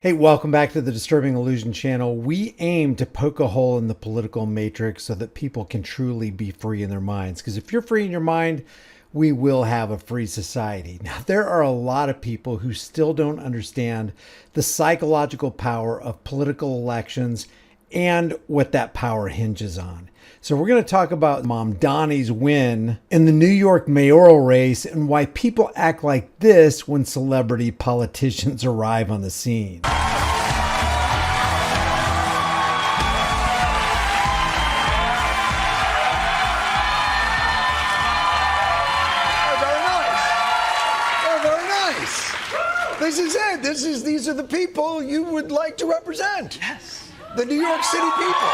Hey, welcome back to the Disturbing Illusion channel. We aim to poke a hole in the political matrix so that people can truly be free in their minds. Because if you're free in your mind, we will have a free society. Now, there are a lot of people who still don't understand the psychological power of political elections and what that power hinges on. So we're going to talk about MAMDANI's win in the New York mayoral race and why people act like this when celebrity politicians arrive on the scene. This is it. These are the people you would like to represent. Yes. The New York City people.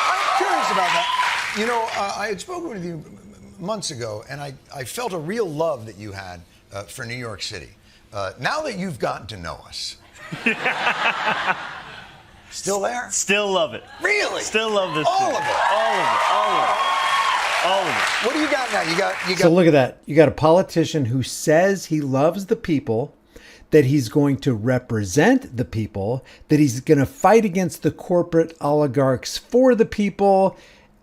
I'm curious about that. You know, I had spoken with you months ago, and I felt a real love that you had for New York City. Now that you've gotten to know us. Still there? Still love it. Really? Still love this. All city. of it? All of it. All of it. All of it. What do you got now? You got. So look at that. You got a politician who says he loves the people, that he's going to represent the people, that he's going to fight against the corporate oligarchs for the people,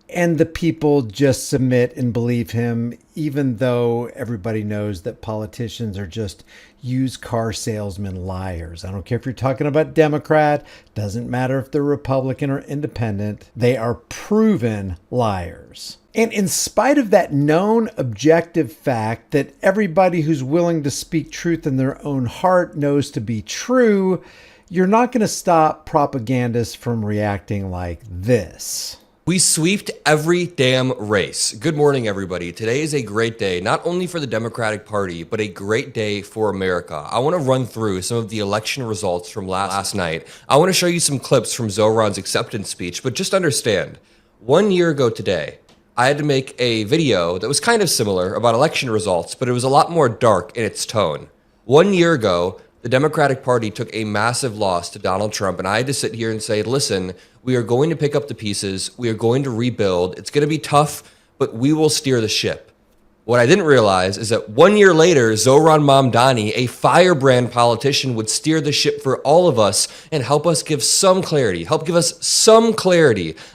and the people just submit and believe him, even though everybody knows that politicians are just used car salesman liars. I don't care if you're talking about Democrat, doesn't matter if they're Republican or independent, they are proven liars. And in spite of that known objective fact that everybody who's willing to speak truth in their own heart knows to be true, you're not going to stop propagandists from reacting like this. We sweeped every damn race. Good morning, everybody. Today is a great day, not only for the Democratic Party, but a great day for America. I want to run through some of the election results from last night. I want to show you some clips from ZOHRAN's acceptance speech, but just understand, 1 year ago today, I had to make a video that was kind of similar about election results, but it was a lot more dark in its tone. 1 year ago, the Democratic Party took a massive loss to Donald Trump, and I had to sit here and say, listen, we are going to pick up the pieces. We are going to rebuild. It's going to be tough, but we will steer the ship. What I didn't realize is that 1 year later, ZOHRAN MAMDANI, a firebrand politician, would steer the ship for all of us and help us give some clarity,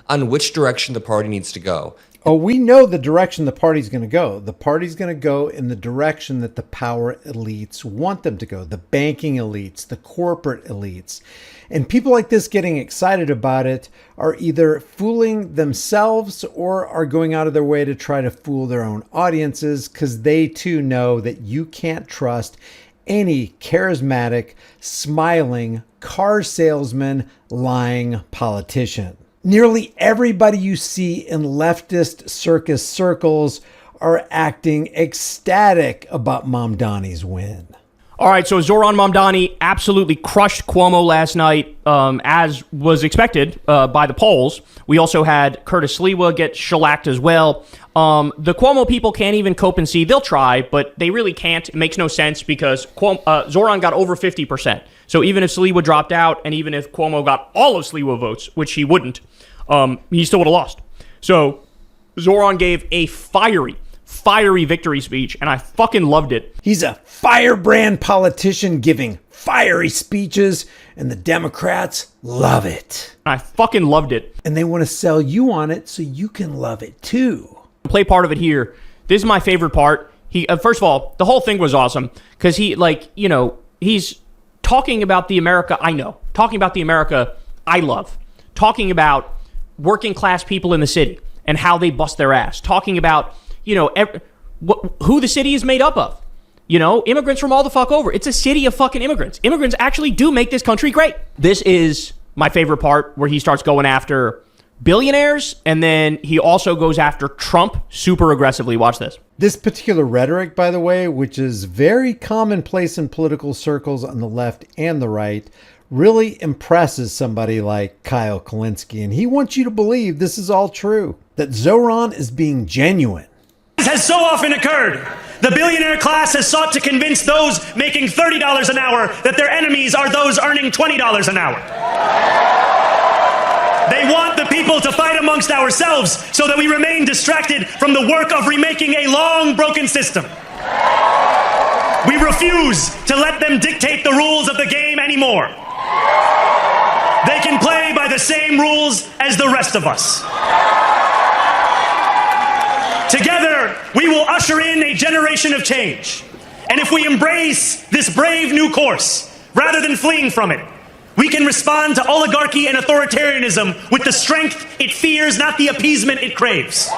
on which direction the party needs to go. Oh, we know the direction the party's going to go. The party's going to go in the direction that the power elites want them to go. The banking elites, the corporate elites. And people like this getting excited about it are either fooling themselves or are going out of their way to try to fool their own audiences, because they too know that you can't trust any charismatic, smiling, car salesman, lying politician. Nearly everybody you see in leftist circus circles are acting ecstatic about MAMDANI's win. All right, so ZOHRAN MAMDANI absolutely crushed Cuomo last night, as was expected by the polls. We also had Curtis Sliwa get shellacked as well. The Cuomo people can't even cope and see. They'll try, but they really can't. It makes no sense because ZOHRAN got over 50%. So even if Sliwa dropped out and even if Cuomo got all of Sliwa votes, which he wouldn't, he still would have lost. So ZOHRAN gave a fiery victory speech, and I fucking loved it. He's a firebrand politician giving fiery speeches, and the Democrats love it. I fucking loved it. And they want to sell you on it so you can love it too. Play part of it here. This is my favorite part. He first of all, the whole thing was awesome because he's talking about the America I know, talking about the America I love, talking about working class people in the city and how they bust their ass, talking about who the city is made up of. Immigrants from all the fuck over. It's a city of fucking immigrants. Immigrants actually do make this country great. This is my favorite part where he starts going after billionaires, and then he also goes after Trump super aggressively. Watch this. This particular rhetoric, by the way, which is very commonplace in political circles on the left and the right, really impresses somebody like Kyle Kulinski. And he wants you to believe this is all true, that ZOHRAN is being genuine. This has so often occurred. The billionaire class has sought to convince those making $30 an hour that their enemies are those earning $20 an hour. They want the people to fight amongst ourselves so that we remain distracted from the work of remaking a long broken system. We refuse to let them dictate the rules of the game anymore. They can play by the same rules as the rest of us. Together, we will usher in a generation of change. And if we embrace this brave new course, rather than fleeing from it, we can respond to oligarchy and authoritarianism with the strength it fears, not the appeasement it craves.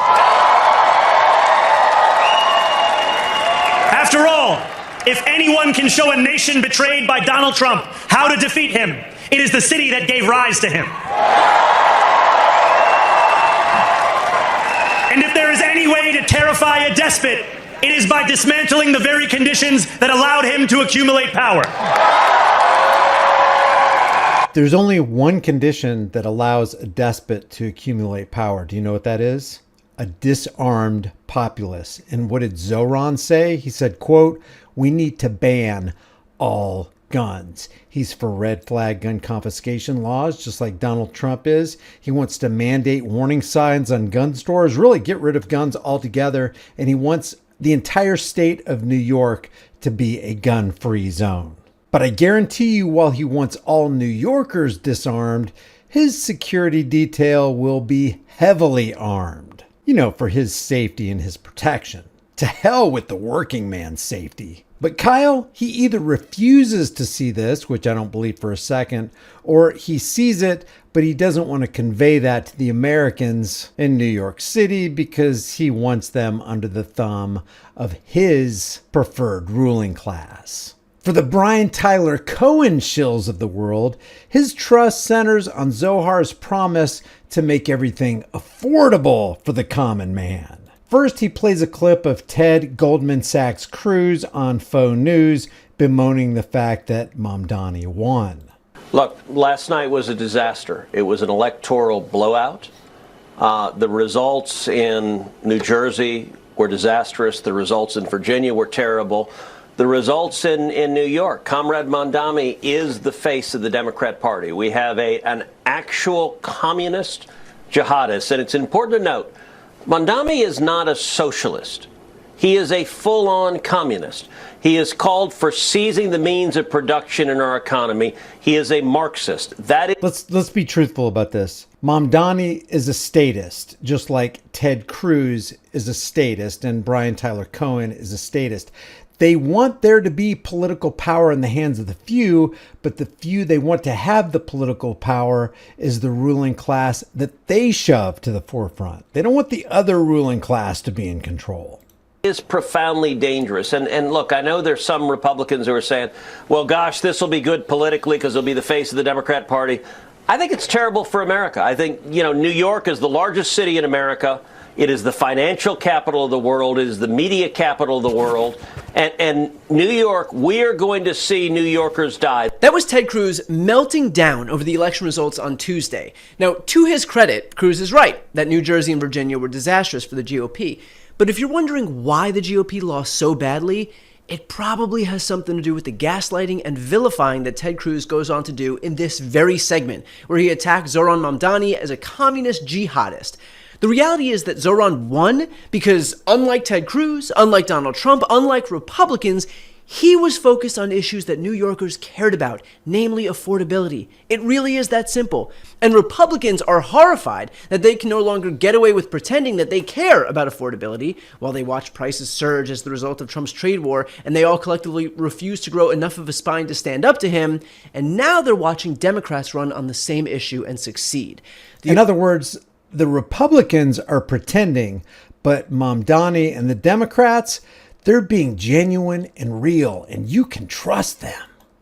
After all, if anyone can show a nation betrayed by Donald Trump how to defeat him, it is the city that gave rise to him. And if there is any way to terrify a despot, it is by dismantling the very conditions that allowed him to accumulate power. There's only one condition that allows a despot to accumulate power. Do you know what that is? A disarmed populace. And what did ZOHRAN say? He said, quote, "We need to ban all guns." He's for red flag gun confiscation laws, just like Donald Trump is. He wants to mandate warning signs on gun stores, really get rid of guns altogether. And he wants the entire state of New York to be a gun-free zone. But I guarantee you, while he wants all New Yorkers disarmed, his security detail will be heavily armed. You know, for his safety and his protection. To hell with the working man's safety. But Kyle, he either refuses to see this, which I don't believe for a second, or he sees it, but he doesn't want to convey that to the Americans in New York City because he wants them under the thumb of his preferred ruling class. For the Brian Tyler Cohen shills of the world, his trust centers on Zohar's promise to make everything affordable for the common man. First, he plays a clip of Ted Goldman Sachs Cruz on Faux News bemoaning the fact that MAMDANI won. Look, last night was a disaster. It was an electoral blowout. The results in New Jersey were disastrous. The results in Virginia were terrible. The results in New York, Comrade MAMDANI is the face of the Democrat Party. We have an actual communist jihadist, and it's important to note, MAMDANI is not a socialist. He is a full-on communist. He has called for seizing the means of production in our economy. He is a Marxist. That is. Let's be truthful about this. MAMDANI is a statist, just like Ted Cruz is a statist and Brian Tyler Cohen is a statist. They want there to be political power in the hands of the few, but the few they want to have the political power is the ruling class that they shove to the forefront. They don't want the other ruling class to be in control. Is profoundly dangerous. And look, I know there's some Republicans who are saying, well, gosh, this will be good politically because it'll be the face of the Democrat Party. I think it's terrible for America. I think, New York is the largest city in America. It is the financial capital of the world. It is the media capital of the world. And New York, we are going to see New Yorkers die. That was Ted Cruz melting down over the election results on Tuesday. Now, to his credit, Cruz is right that New Jersey and Virginia were disastrous for the GOP. But if you're wondering why the GOP lost so badly, it probably has something to do with the gaslighting and vilifying that Ted Cruz goes on to do in this very segment, where he attacked Zohran Mamdani as a communist jihadist. The reality is that Zohran won because, unlike Ted Cruz, unlike Donald Trump, unlike Republicans, he was focused on issues that New Yorkers cared about, namely affordability. It really is that simple. And Republicans are horrified that they can no longer get away with pretending that they care about affordability while they watch prices surge as the result of Trump's trade war, and they all collectively refuse to grow enough of a spine to stand up to him. And now they're watching Democrats run on the same issue and succeed. In other words, the Republicans are pretending, but Mamdani and the Democrats, they're being genuine and real, and you can trust them.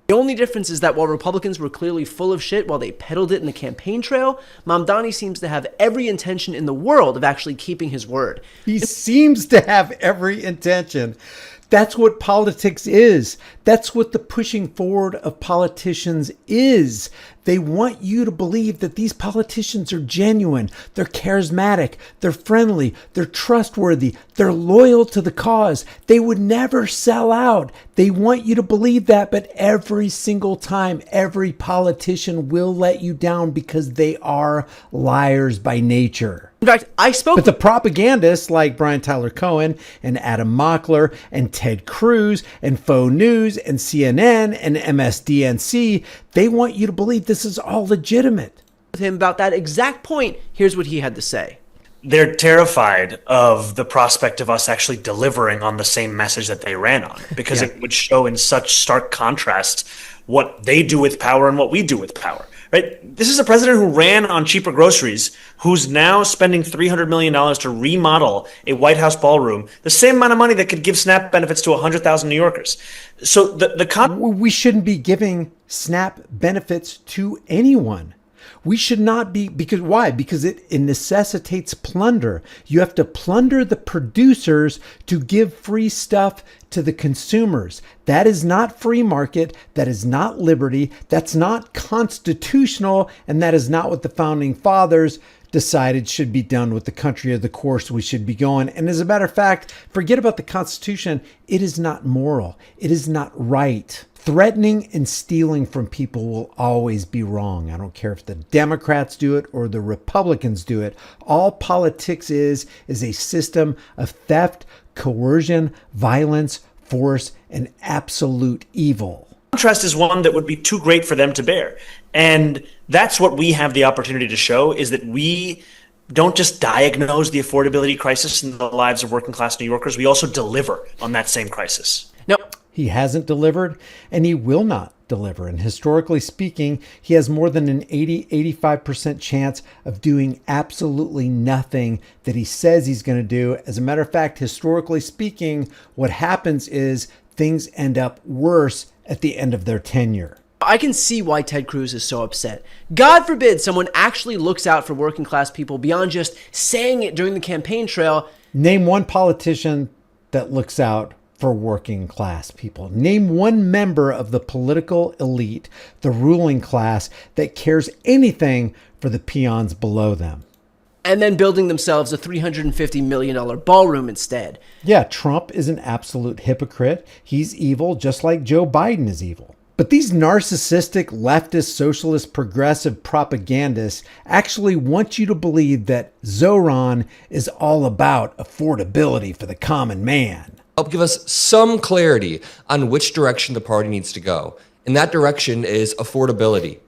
The only difference is that while Republicans were clearly full of shit while they peddled it in the campaign trail, Mamdani seems to have every intention in the world of actually keeping his word. He seems to have every intention. That's what politics is. That's what the pushing forward of politicians is. They want you to believe that these politicians are genuine, they're charismatic, they're friendly, they're trustworthy, they're loyal to the cause. They would never sell out. They want you to believe that, but every single time, every politician will let you down because they are liars by nature. In fact, I spoke But the propagandists like Brian Tyler Cohen and Adam Mockler and Ted Cruz and Faux News and CNN and MSDNC, they want you to believe this is all legitimate. with him about that exact point. Here's what he had to say. They're terrified of the prospect of us actually delivering on the same message that they ran on, because it would show in such stark contrast what they do with power and what we do with power. Right? This is a president who ran on cheaper groceries, who's now spending $300 million to remodel a White House ballroom, the same amount of money that could give SNAP benefits to 100,000 New Yorkers. So we shouldn't be giving SNAP benefits to anyone. We should not be, because why? Because it necessitates plunder. You have to plunder the producers to give free stuff to the consumers. That is not free market. That is not liberty. That's not constitutional. And that is not what the founding fathers decided should be done with the country, or the course we should be going. And as a matter of fact, forget about the Constitution. It is not moral. It is not right. Threatening and stealing from people will always be wrong. I don't care if the Democrats do it or the Republicans do it. All politics is a system of theft, coercion, violence, force, and absolute evil. Contrast is one that would be too great for them to bear. And that's what we have the opportunity to show, is that we don't just diagnose the affordability crisis in the lives of working class New Yorkers, we also deliver on that same crisis. Now, he hasn't delivered, and he will not deliver. And historically speaking, he has more than an 85% chance of doing absolutely nothing that he says he's going to do. As a matter of fact, historically speaking, what happens is things end up worse at the end of their tenure. I can see why Ted Cruz is so upset. God forbid someone actually looks out for working class people beyond just saying it during the campaign trail. Name one politician that looks out for working class people. Name one member of the political elite, the ruling class, that cares anything for the peons below them. And then building themselves a $350 million ballroom instead. Yeah, Trump is an absolute hypocrite. He's evil, just like Joe Biden is evil. But these narcissistic, leftist, socialist, progressive propagandists actually want you to believe that ZOHRAN is all about affordability for the common man. Help give us some clarity on which direction the party needs to go. And that direction is affordability.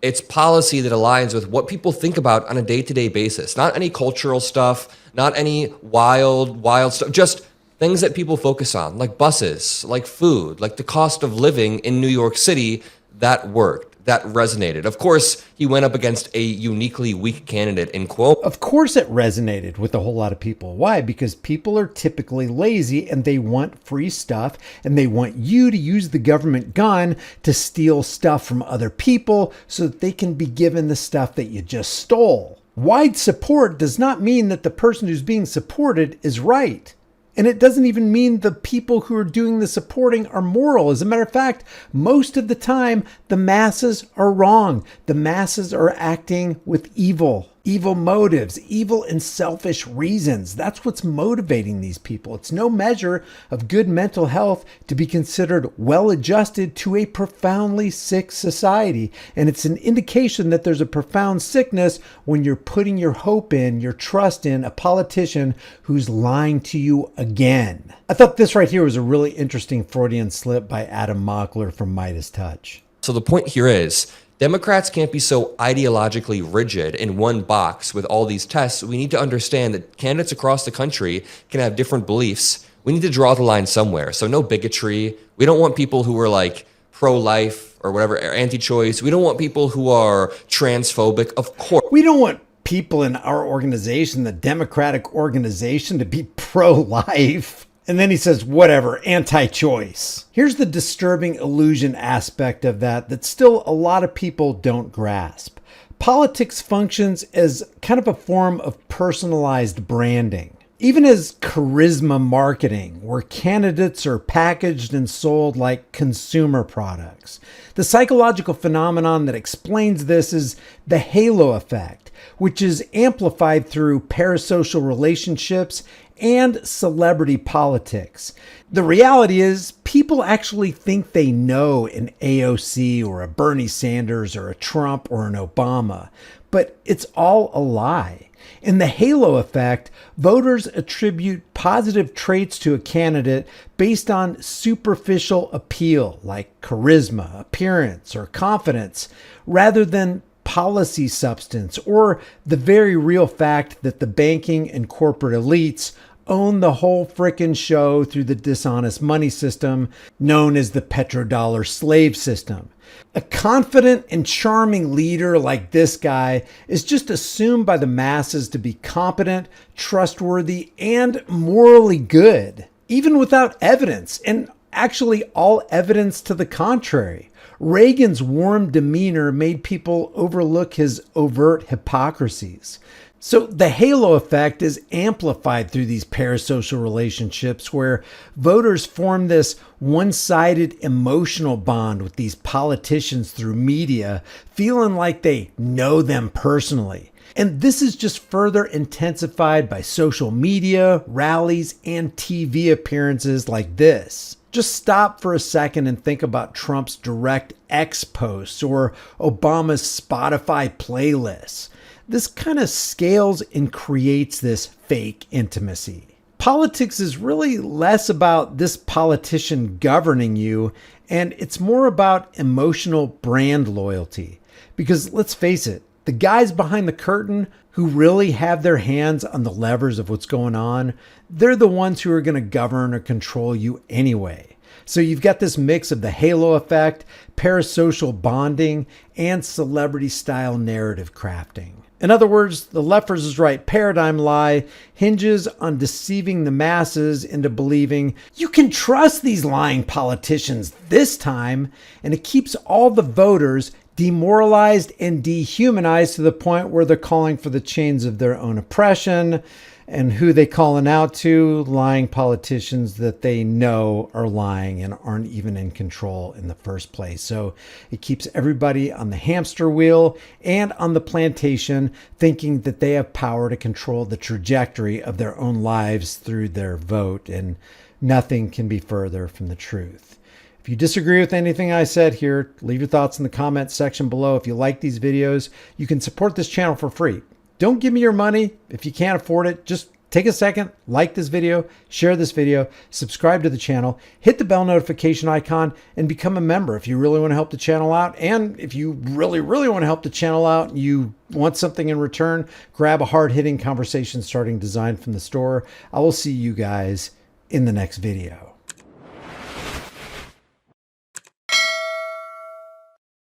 It's policy that aligns with what people think about on a day-to-day basis. Not any cultural stuff, not any wild stuff, just things that people focus on, like buses, like food, like the cost of living in New York City. That worked, that resonated. Of course, he went up against a uniquely weak candidate in Cuomo. Of course it resonated with a whole lot of people. Why? Because people are typically lazy and they want free stuff, and they want you to use the government gun to steal stuff from other people so that they can be given the stuff that you just stole. Wide support does not mean that the person who's being supported is right. And it doesn't even mean the people who are doing the supporting are moral. As a matter of fact, most of the time, the masses are wrong. The masses are acting with evil motives, evil and selfish reasons. That's what's motivating these people. It's no measure of good mental health to be considered well-adjusted to a profoundly sick society. And it's an indication that there's a profound sickness when you're putting your hope in, your trust in a politician who's lying to you again. I thought this right here was a really interesting Freudian slip by Adam Mockler from Midas Touch. So the point here is, Democrats can't be so ideologically rigid in one box with all these tests. We need to understand that candidates across the country can have different beliefs. We need to draw the line somewhere. So no bigotry. We don't want people who are like pro-life or whatever, or anti-choice. We don't want people who are transphobic, of course. We don't want people in our organization, the Democratic organization, to be pro-life. And then he says, whatever, anti-choice. Here's the disturbing illusion aspect of that still a lot of people don't grasp. Politics functions as kind of a form of personalized branding. even as charisma marketing, where candidates are packaged and sold like consumer products. The psychological phenomenon that explains this is the halo effect, which is amplified through parasocial relationships and celebrity politics. The reality is, people actually think they know an AOC or a Bernie Sanders or a Trump or an Obama, but it's all a lie. In the halo effect, voters attribute positive traits to a candidate based on superficial appeal, like charisma, appearance, or confidence, rather than policy substance or the very real fact that the banking and corporate elites own the whole frickin' show through the dishonest money system known as the petrodollar slave system. A confident and charming leader like this guy is just assumed by the masses to be competent, trustworthy, and morally good, even without evidence, and actually all evidence to the contrary. Reagan's warm demeanor made people overlook his overt hypocrisies. So the halo effect is amplified through these parasocial relationships where voters form this one-sided emotional bond with these politicians through media, feeling like they know them personally. And this is just further intensified by social media, rallies, and TV appearances like this. Just stop for a second and think about Trump's direct X posts or Obama's Spotify playlists. This kind of scales and creates this fake intimacy. Politics is really less about this politician governing you, and it's more about emotional brand loyalty. Because let's face it, the guys behind the curtain who really have their hands on the levers of what's going on, they're the ones who are going to govern or control you anyway. So you've got this mix of the halo effect, parasocial bonding, and celebrity-style narrative crafting. In other words, the left versus right paradigm lie hinges on deceiving the masses into believing you can trust these lying politicians this time, and it keeps all the voters demoralized and dehumanized to the point where they're calling for the chains of their own oppression. And who they calling out to? Lying politicians that they know are lying and aren't even in control in the first place. So it keeps everybody on the hamster wheel and on the plantation thinking that they have power to control the trajectory of their own lives through their vote. And nothing can be further from the truth. If you disagree with anything I said here, leave your thoughts in the comments section below. If you like these videos, you can support this channel for free. Don't give me your money if you can't afford it. Just take a second, like this video, share this video, subscribe to the channel, hit the bell notification icon, and become a member if you really want to help the channel out. And if you really want to help the channel out and you want something in return, grab a hard-hitting conversation starting design from the store. I will see you guys in the next video.